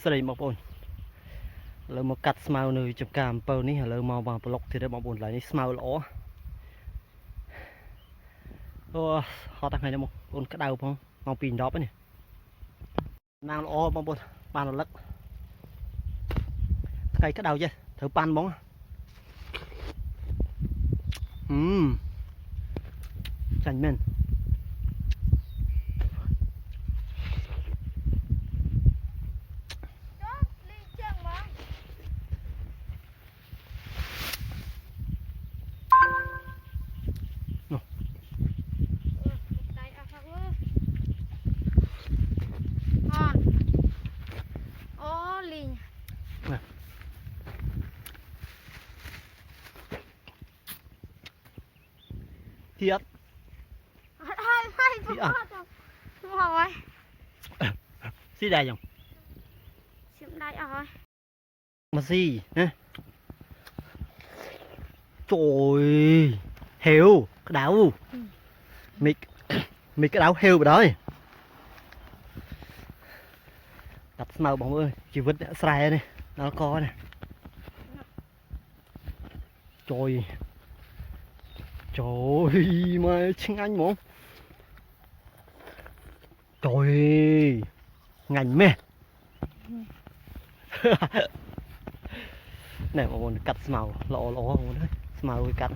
sợi một bồn lỡ một cắt smile nơi chụp cam pâu ní lỡ màu vào block thì đấy một bồn lại ní smile lỗ ô họ đặt này là một bồn cái đầu không màu pin đó này mang lỗ một bồn bàn là lắc cây cái đầu chứ thử pan bóng chanh men thiệt rồi xí đây không xiêm đây rồi mà gì nè trời heo cái đảo mì cái đảo heo rồi đó đặt màu bóng ơi chỉ vứt xài này nó có này trời trời mà chinh anh muốn trời ngành mê này mà muốn cắt màu lọ lọ đấy màu cắt